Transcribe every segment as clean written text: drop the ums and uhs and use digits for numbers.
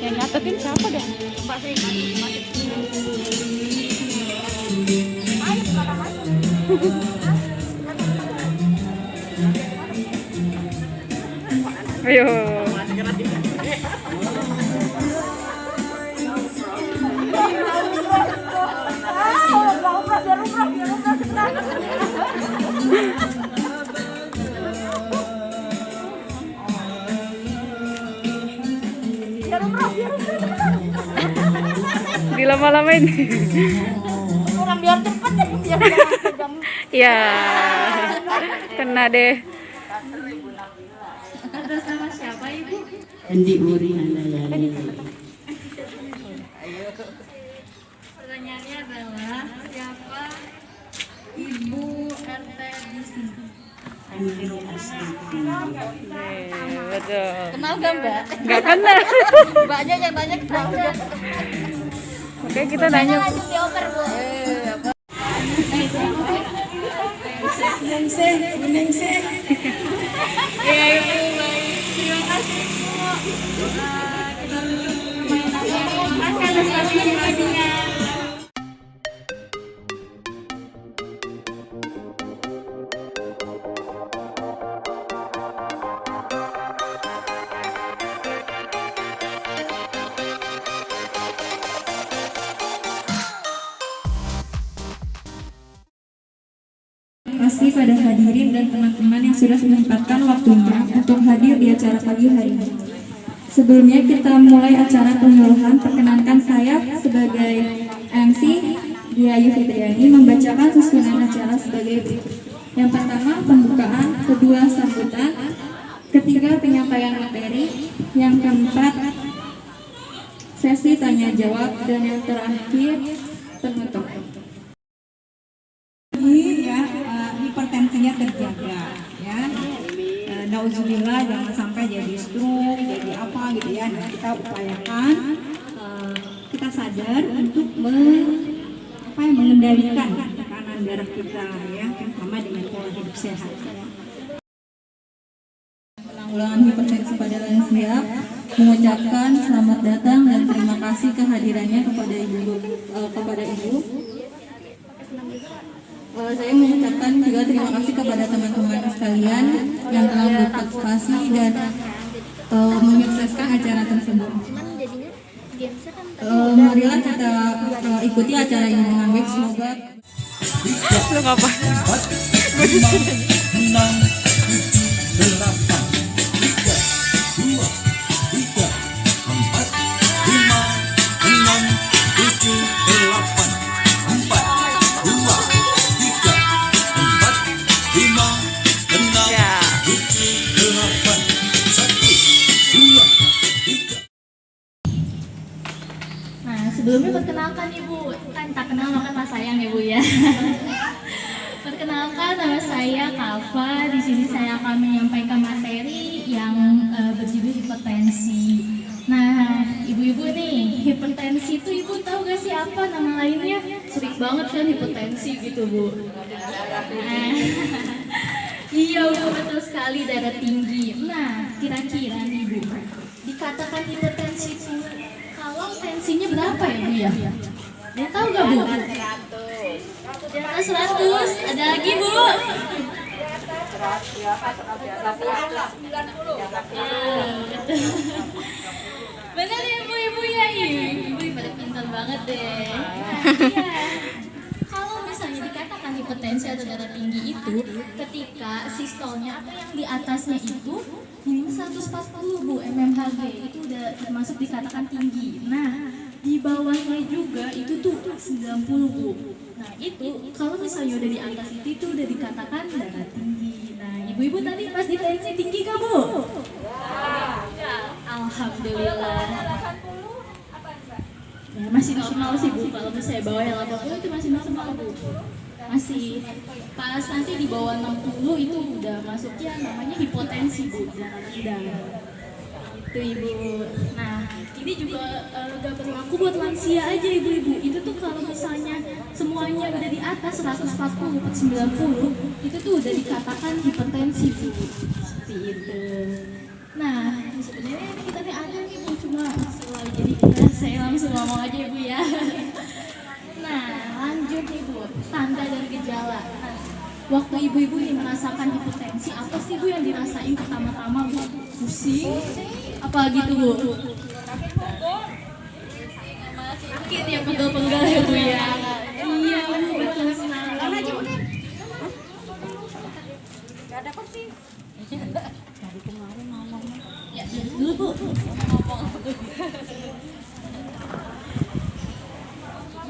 Yang nyatetin siapa deh? Mbak saya masuk. Ayo. Dilama-lamain. Orang biar cepat ya, biar jam. Ya, kena deh. Atas nama siapa Ibu? Andi Uri Handayani. Pertanyaannya adalah siapa Ibu RT di sini? Andi Astuti. Betul. Kenal gak Mbak? Nggak kenal. Mbaknya yang nanya kenal gak? Oke, kita nanya. Lanjut dioper Bu. Iya Ibu, baik. Terima kasih Bu. Kita permainan atas partisipasinya. Terima kasih pada hadirin dan teman-teman yang sudah menyempatkan waktunya untuk hadir di acara pagi hari ini. Sebelumnya kita mulai acara penyuluhan, perkenankan saya sebagai MC Dia Ayu Fitriani membacakan susunan acara sebagai berikut. Yang pertama pembukaan, kedua sambutan, ketiga penyampaian materi, yang keempat sesi tanya jawab, dan yang terakhir penutup. Hipertensinya terjaga ya, nauzubillah jangan sampai jadi stroke, jadi apa gitu ya. Nah, kita upayakan kita sadar untuk mengendalikan tekanan darah kita ya, terutama dengan pola hidup sehat. Penanggulangan hipertensi pada lansia mengucapkan selamat datang dan terima kasih kehadirannya kepada ibu. Saya mengucapkan juga terima kasih kepada teman-teman sekalian yang telah berpartisipasi dan menyukseskan acara tersebut. Marilah kita ikuti acara ini dengan baik. Semoga Lu ngapa? Ya. Nah, sebelumnya perkenalkan Ibu, kan tak kenal maka tak sayang Ibu ya. Perkenalkan, nama saya Kafa. Di sini saya akan menyampaikan materi yang berjudul hipertensi. Nah, ibu-ibu nih, hipertensi itu ibu tahu gak sih apa nama lainnya? Sering banget kan hipertensi gitu Bu. Nah, iya Bu, betul sekali, darah tinggi. Nah, kira-kira nih Bu, dikatakan hipertensi itu kalau tensinya berapa ya Bu ya? Dia tahu gak Bu? 100. Di atas 100. Ada lagi Bu? Benar ya ibu-ibu ya, ibu pada pintar banget deh. Nah, iya. Kalau misalnya dikatakan hipertensi atau darah tinggi itu ketika sistolnya atau yang di atasnya itu minimal 140 Bu mmHg, itu udah termasuk dikatakan tinggi. Nah, di bawahnya juga itu tuh 90 Bu. Nah, itu kalau misalnya udah di atas itu udah dikatakan darah tinggi. Nah, ibu-ibu tadi pas di tensi tinggi gak Bu? Alhamdulillah. Ya, masih normal sih Bu, kalau misalnya bawah yang 80 itu masih normal Bu. Masih pas nanti di bawah 60 itu udah masuknya namanya hipotensi Bu, jangan rendah. Itu Ibu. Nah, ini juga gak berlaku buat lansia aja ibu-ibu. Itu tuh kalau misalnya semuanya udah di atas 140 per 90 itu tuh udah dikatakan hipertensi Bu. Seperti itu. Nah, sebenarnya kita nih ada nih Bu, cuma selalu jadi kita saya langsung ngomong aja ya Bu ya. Nah, lanjut nih Bu, tanda dan gejala. Nah, waktu ibu-ibu nih merasakan hipertensi, apa sih Bu yang dirasain pertama-tama Bu? Pusing? Apa gitu Bu? Sakit ya, pegel-pegel ya Bu ya. Iya Bu, betul sekali. Ya, dulu Bu.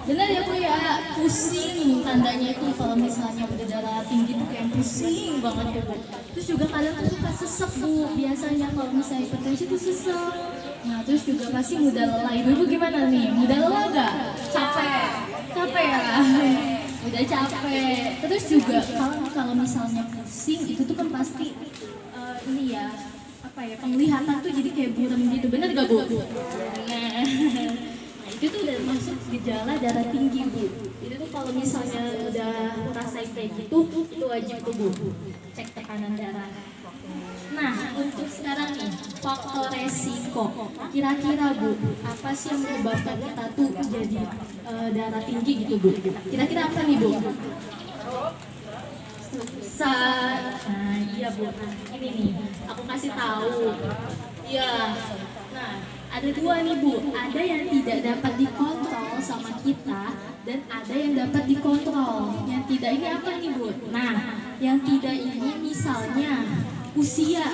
Benar ya Bu ya, pusing tandanya itu kalau misalnya udah darah tinggi tuh kayak pusing banget ya Bu. Terus juga kadang tuh suka sesek Bu, biasanya kalau misalnya hipertensi tuh sesek. Nah terus juga pasti mudah lelah. Ibu gimana nih, mudah lelah gak? Capek? Capek ya? Udah capek. Terus juga kalau misalnya pusing itu tuh kan pasti ini ya, apa ya, penglihatan tuh jadi kayak buram gitu, bener gak Bu? Nah, itu tuh udah masuk gejala darah tinggi Bu. Itu tuh kalau misalnya udah ngerasain kayak gitu, itu wajib tuh Bu cek tekanan darah. Nah untuk sekarang nih, faktor resiko kira-kira Bu, apa sih yang menyebabkan kita tuh jadi darah tinggi gitu Bu? Kira-kira apa nih Bu? Nah iya Bu, ini nih aku kasih tahu. Iya. Nah ada dua nih Bu, ada yang tidak dapat dikontrol sama kita dan ada yang dapat dikontrol. Yang tidak ini apa nih Bu? Nah yang tidak ini misalnya usia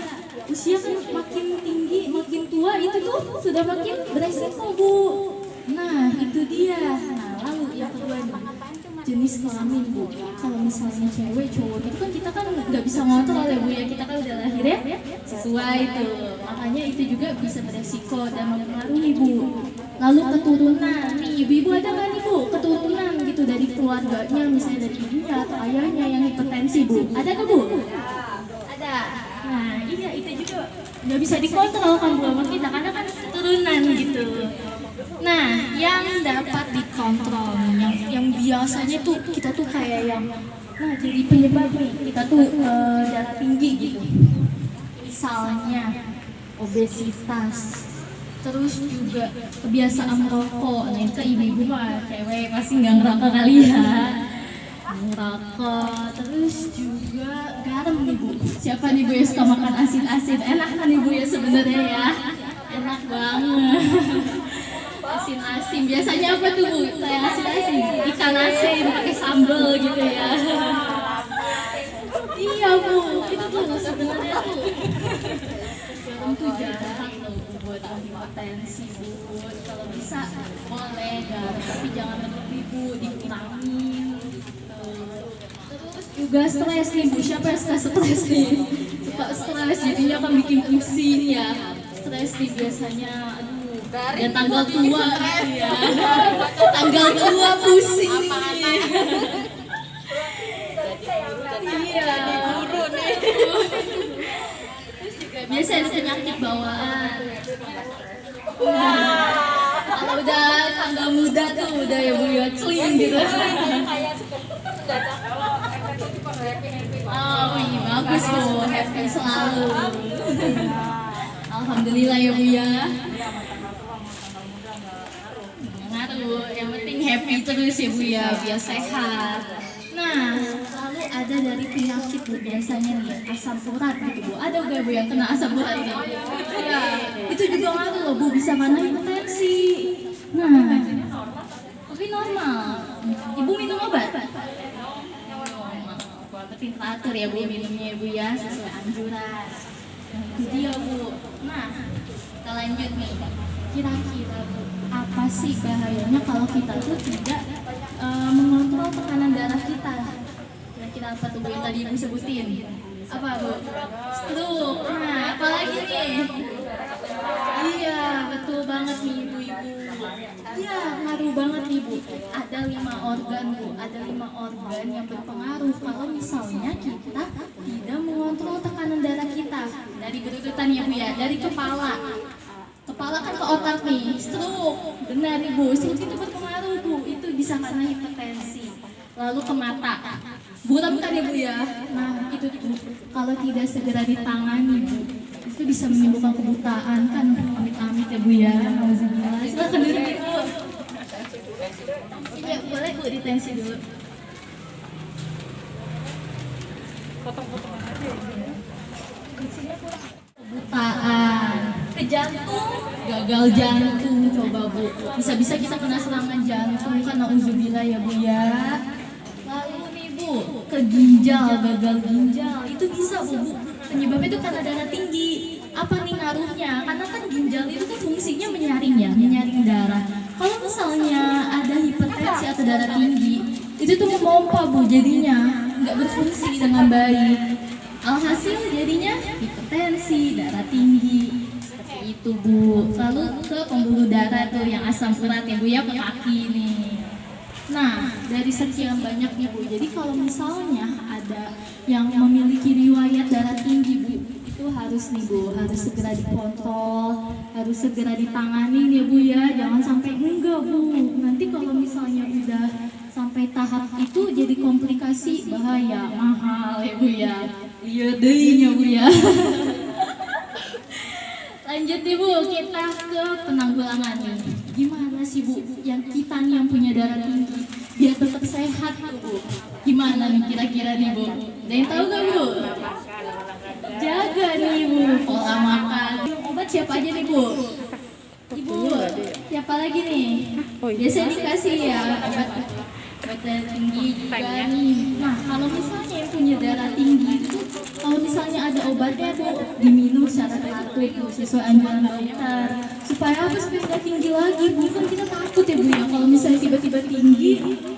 kan makin tinggi, makin tua itu tuh sudah makin beresiko Bu. Nah itu dia. Nah lalu yang kedua nih, jenis kelamin Bu. Kalau misalnya cewek cowok itu kan kita kan nggak bisa ngontrol ya Bu ya, kita kan udah lahir ya sesuai tuh, makanya itu juga bisa beresiko dan mempengaruhi Bu. Lalu keturunan nih, ibu-ibu ada nggak nih Bu keturunan gitu dari keluarganya, misalnya dari ibunya atau ayahnya yang hipertensi Bu? Ada nggak Bu? Ada. Nah iya itu juga nggak bisa dikontrol kan Bu sama kita karena kan keturunan gitu. Nah, yang dapat dikontrol, yang biasanya tuh kita tuh kayak yang, nah jadi penyebab nih kita tuh darah tinggi gitu. Misalnya obesitas, terus juga kebiasaan merokok. Nah itu ibu-ibu mah cewek pasti nggak ngerokok kali ya. Merokok, terus juga garam nih Bu. Siapa nih Bu yang suka makan asin-asin? Enak kan nih Bu ya sebenarnya ya, enak banget. Asin-asin, biasanya apa tuh Bu? Kayak asin-asin, ikan asin pakai sambal gitu ya. Iya Bu, itu tuh sebenarnya tuh garam tuh jarang loh buat hipertensi Bu. Kalau bisa boleh garam, tapi jangan berlebih Bu, dikurangin. Terus juga stres nih Bu, siapa yang suka stres nih? Suka stres jadinya kan bikin pusing ya. Stres nih biasanya, ya tanggal tua ya. Tanggal tua pusing nih. Iya. Terus juga biasa ada penyakit bawaan. Kalau udah tanggal muda tuh udah ya Bu ya, clean gitu. Oh iya bagus Bu, happy selalu. Alhamdulillah ya Bu ya. Ngaruh, yang penting happy terus ya Bu ya, biar sehat. Nah, lalu ada dari penyakit Bu, biasanya nih asam urat gitu Bu. Ada gak Bu yang kena asam urat nih? Iya, itu juga ngaruh loh Bu, bisa karena hipertensi. Nah, tapi normal. Ibu minum obat? Penting teratur ya Bu minumnya Bu ya, sesuai anjuran. Nah, itu dia Bu. Nah, kita lanjut nih. Kira-kira Bu, apa sih bahayanya kalau kita tuh tidak mengontrol tekanan darah kita? Kira-kira apa tuh Bu yang tadi Ibu sebutin? Apa Bu? Stroke. Nah, apalagi nih? Iya, betul banget nih ibu-ibu. Iya, ngaruh banget nih Bu. Ada 5 organ Bu, ada 5 organ yang berpengaruh kalau misalnya kita tidak mengontrol tekanan darah kita. Dari berurutan ya Bu ya, dari kepala. Kepala kan ke otak nih, stroke. Benar Ibu, stroke itu berpengaruh Bu, itu bisa karena hipertensi. Lalu ke mata, buram kan ya Bu ya. Nah itu tuh kalau tidak segera ditangani Bu, itu bisa menimbulkan kebutaan kan, amit-amit ya Bu ya. Alhamdulillah. Silakan duduk Bu. Ya boleh Bu ditensi dulu. Kebutaan, ke jantung, gagal jantung, coba Bu. Bisa-bisa kita kena serangan jantung kan, nauzubillah ya Bu ya. Lalu nih Bu, ke ginjal, gagal ginjal, itu bisa Bu. Penyebabnya itu karena darah tinggi. Apa nih ngaruhnya? Karena kan ginjal itu kan fungsinya menyaring ya, menyaring darah. Kalau misalnya ada hipertensi atau darah tinggi, itu tuh memompa Bu, jadinya nggak berfungsi dengan baik. Alhasil jadinya hipertensi, darah tinggi, seperti itu Bu. Lalu ke pembuluh darah tuh yang asam urat ya Bu ya, ke kaki nih. Nah, dari sekian banyak nih Bu, jadi kalau misalnya ada yang memiliki riwayat darah tinggi Bu, itu harus nih Bu, harus segera dikontrol, harus segera ditangani ya Bu ya, jangan sampai enggak Bu. Nanti kalau misalnya udah sampai tahap itu jadi komplikasi, bahaya, mahal ya Bu ya. Iya deh Bu ya. Lanjut nih Bu, kita ke penanggulangan nih. Gimana sih Bu, yang kita nih yang punya darah tinggi biar tetap sehat Bu? Gimana nih kira-kira nih Bu? Ada yang tahu gak Bu? Jaga nih Bu, pola makan. Obat siapa aja nih Bu? Ibu, siapa lagi nih? Biasanya dikasih ya obat darah tinggi juga nih. Nah, kalau misalnya yang punya darah tinggi itu, kalau misalnya ada obatnya Bu, diminum secara teratur Bu, sesuai anjuran dokter. Supaya apa? Supaya nggak tinggi lagi Bu. Kan kita takut ya Bu ya, kalau misalnya tiba-tiba tinggi,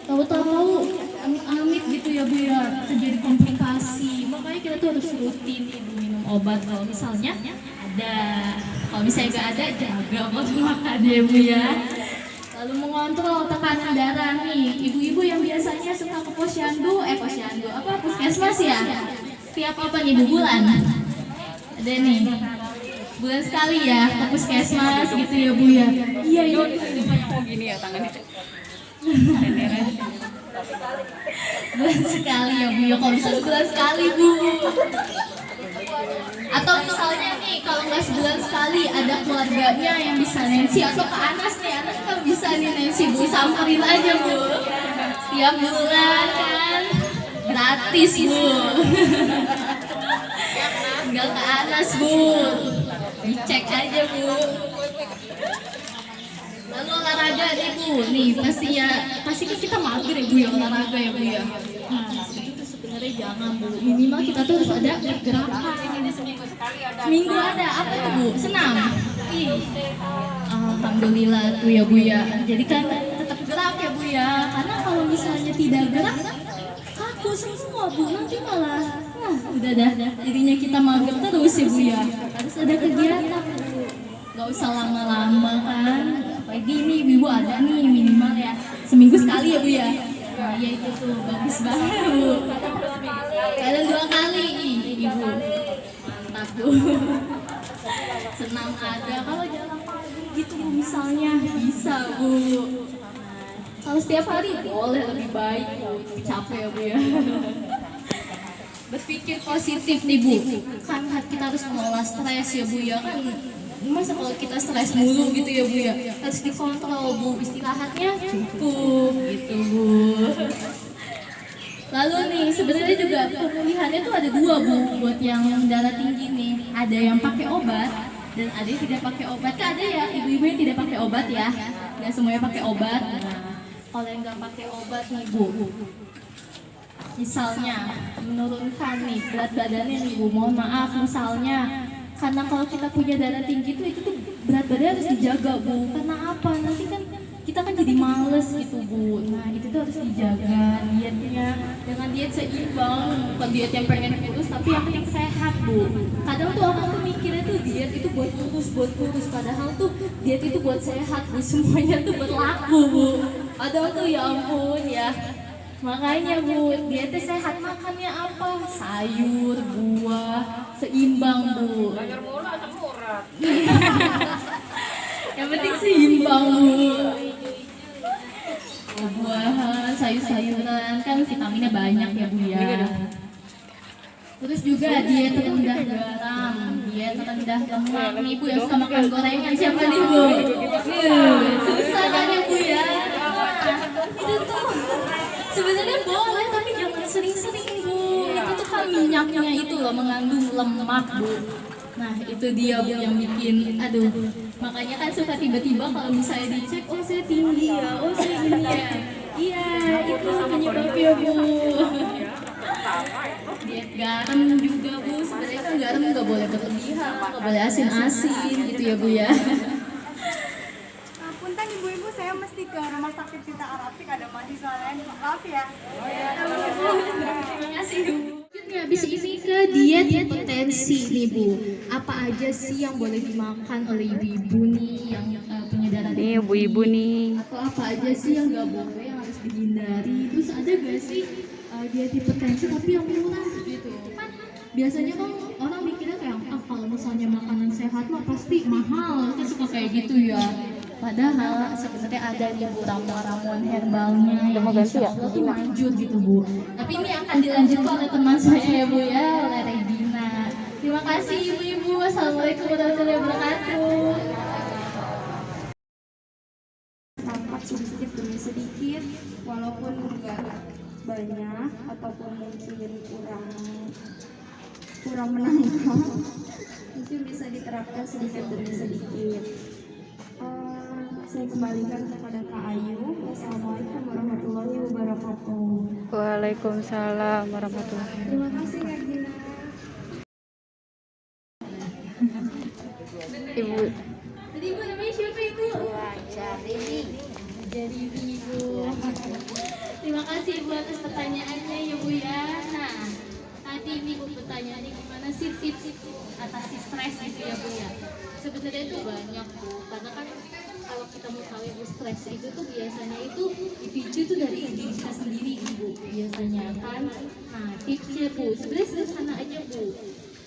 tahu-tahu amit-amit gitu ya Bu ya, terjadi komplikasi. Makanya kita tuh harus rutin Ibu minum obat kalau misalnya ada. Kalau misalnya nggak ada, jaga pola makan ya Bu ya. Lalu mengontrol tekanan darah nih, ibu-ibu yang biasanya suka ke posyandu, puskesmas ya? Setiap apa nih Bu, bulan? Ada nih, bulan sekali ya ke puskesmas gitu ya Bu ya? Iya iya. Oh gini ya tangannya. Bulan sekali ya Bu ya, kalau bisa sebulan sekali Bu. Atau misalnya nih, kalau nggak sebulan sekali ada keluarganya yang bisa Nancy atau ke Anas nih, Anas kan bisa nih Nancy Bu, samperin aja Bu. Setiap bulan kan gratis Bu. Tinggal ke Anas Bu, dicek aja Bu. Lalu olahraga nih Bu, nih pasti kan kita mager ya Bu ya, olahraga ya Bu ya. Nah, itu sebenarnya jangan Bu, minimal kita tuh harus ada gerakan. Seminggu ada, apa tuh Bu? Senam? Ih, alhamdulillah tuh ya Bu ya. Jadi kan tetap gerak ya Bu ya, karena kalau misalnya tidak gerak, kaku semua Bu, nanti malah udah dah, jadinya kita mager terus ya Bu ya. Harus ada kegiatan Bu, gak usah lama-lama kan. Apalagi ini Ibu ada nih minimal ya seminggu sekali ya Bu ya. Nah ya itu tuh bagus banget Bu. Kadang 2 kali Ibu. Mantap Bu. Senam ada, kalau jalan pagi gitu Bu misalnya bisa Bu. Kalau setiap hari boleh lebih baik Bu, capek ya Bu ya. Berpikir positif nih Bu, kan kita harus mengelola stres ya Bu ya kan. Masa kalau kita stres mulu gitu ya Bu ya, harus dikontrol Bu, istirahatnya cukup gitu Bu. Lalu nih sebenarnya juga pemulihannya tuh ada 2 Bu, buat yang darah tinggi nih, ada yang pakai obat dan ada yang tidak pakai obat. Kan ada ya ibu-ibu yang tidak pakai obat ya, nggak semuanya pakai obat. Nah, kalau yang nggak pakai obat nih Bu, misalnya menurunkan nih berat badannya nih Bu, mohon maaf misalnya. Karena kalau kita punya darah tinggi itu tuh berat badan harus dijaga Bu. Karena apa? Nanti kan kita kan jadi males gitu Bu. Nah itu tuh harus dijaga dietnya. Dengan diet seimbang, bukan diet yang pengen kurus tapi yang penting sehat Bu. Kadang tuh aku tuh mikirnya tuh diet itu buat kurus. Padahal tuh diet itu buat sehat Bu. Semuanya tuh berlaku Bu. Padahal tuh ya ampun ya. Makanya Bu, dietnya sehat, makannya apa? Sayur, buah, seimbang Bu. Yang penting seimbang Bu. Buah-buahan, sayur-sayuran, kan vitaminnya banyak ya Bu ya. Terus juga diet rendah garam, diet rendah udah lemak nih Bu yang suka makan gorengan siapa nih Bu? Susah kan ya Bu ya? Itu tuh sebenarnya boleh tapi jangan sering-sering Bu. Itu tuh kan minyaknya itu loh mengandung lemak Bu. Nah itu dia Bu yang bikin aduh. Makanya kan suka tiba-tiba kalau misalnya dicek, oh saya tinggi ya, oh saya ini ya. Iya itu penyebabnya Bu. Diet garam juga Bu, sebenarnya kan garam nggak boleh berlebihan, nggak boleh asin-asin gitu ya Bu ya. Punten ibu-ibu, saya mesti ke rumah sakit Cita Arafik, ada mahasiswa lain. Maaf ya. Terima kasih Bu. Lanjutnya habis ini ke diet hipertensi nih Bu. Apa aja sih yang boleh dimakan oleh ibu-ibu nih yang punya darah tinggi? Ibu-ibu nih. Atau apa aja sih yang nggak boleh, yang harus dihindari? Terus ada gak sih diet hipertensi tapi yang murah gitu? Kan biasanya kan orang mikirnya kayak kalau misalnya makanan sehat mah pasti mahal, kan suka kayak gitu ya. Padahal sebenarnya ada nih Bu ramuan-ramuan herbalnya yang insya Allah tuh manjur gitu Bu. Tapi ini akan dilanjutkan oleh teman saya ya Bu ya, oleh Regina. Terima kasih ibu-ibu. Assalamualaikum warahmatullahi wabarakatuh. Tampak sedikit demi sedikit, walaupun enggak banyak ataupun mungkin kurang menangkap, mungkin bisa diterapkan sedikit demi sedikit. Saya kembalikan kepada Kak Ayu. Wassalamualaikum warahmatullahi wabarakatuh. Waalaikumsalam warahmatullahi wabarakatuh. Terima kasih Kak Gina. Ibu. Jadi ibu namanya siapa ibu? Jadi ibu. Terima kasih ibu atas pertanyaannya ya Bu ya. Nah, tadi ibu pertanyaannya gimana sih tips atasi stres gitu ya Bu ya. Sebenarnya itu banyak Bu, karena kan kalau kita mau tahu ibu stres itu tuh biasanya itu dipicu tuh dari diri kita sendiri ibu biasanya kan. Nah tipsnya Bu, sebenarnya sederhana aja Bu.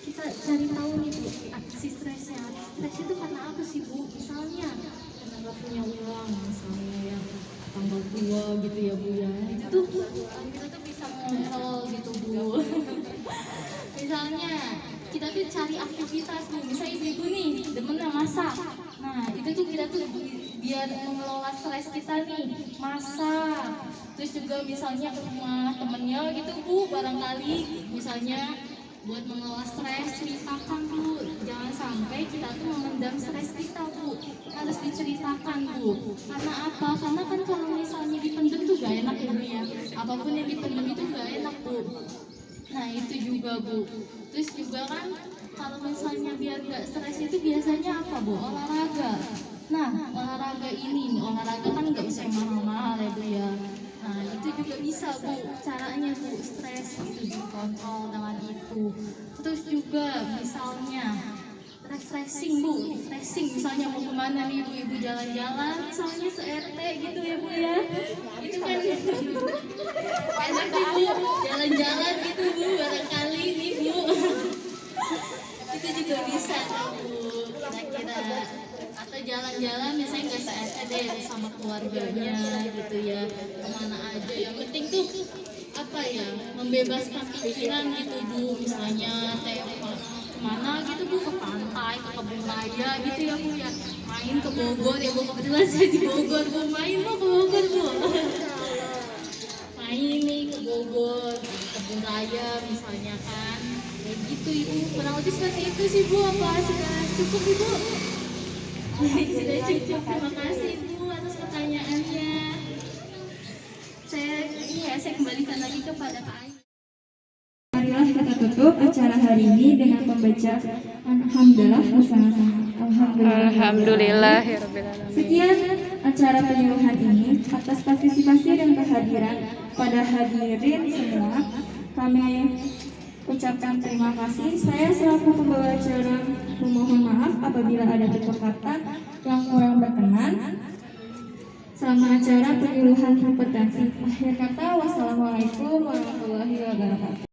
Kita cari tahu nih Bu, atasi stresnya. Stres itu karena apa sih Bu? Misalnya karena nggak punya uang, misalnya yang tanggal tua gitu ya Bu ya. Itu tuh kita tuh bisa ngontrol gitu Bu. Misalnya kita tuh cari aktivitas Bu, misalnya ibu-ibu nih demennya masak. Nah itu tuh kita tuh biar mengelola stres kita nih masak. Terus juga misalnya ke rumah temennya gitu Bu, barangkali misalnya buat mengelola stres ceritakan Bu. Jangan sampai kita tuh memendam stres kita Bu, harus diceritakan Bu. Karena apa? Karena kan kalau misalnya dipendam tuh gak enak ya Bu ya. Apapun yang dipendam itu gak enak Bu. Nah itu juga Bu. Terus juga kan kalau misalnya biar gak stres itu biasanya apa Bu? Olahraga. Nah olahraga ini, olahraga kan gak usah mahal-mahal ya Bu ya. Nah itu juga bisa Bu, caranya Bu, stres itu dikontrol dengan itu. Terus juga misalnya refreshing Bu, refreshing misalnya mau kemana nih ibu-ibu jalan-jalan, misalnya se-RT gitu ya Bu ya. Itu kan enak nih Bu, jalan-jalan gitu Bu, barangkali nih Bu. Itu juga bisa Bu, kira-kira. Atau jalan-jalan misalnya nggak se-RT deh sama keluarganya gitu ya, kemana aja. Yang penting tuh apa ya, membebaskan pikiran gitu Bu, misalnya kayak kemana gitu Bu, ke pantai, ke kebun raya gitu ya Bu ya, main ke Bogor ya Bu, kebetulan saya di Bogor Bu, main mau ke Bogor Bu. Main nih ke Bogor, ke kebun raya misalnya kan, kayak gitu Ibu. Kurang lebih seperti itu sih Bu, apa sudah cukup Ibu? Sudah cukup, terima kasih Bu atas pertanyaannya. Saya kembalikan lagi kepada Kak Ayu. Marilah kita tutup acara hari ini dengan membaca Alhamdulillah bersama-sama. Alhamdulillahirabbil alamin. Sekian acara penyuluhan ini. Atas partisipasi dan kehadiran pada hadirin semua, kami ucapkan terima kasih. Saya selaku pembawa acara memohon maaf apabila ada tutur kata yang kurang berkenan. Selama acara penyuluhan hipertensi, akhir kata wassalamualaikum warahmatullahi wabarakatuh.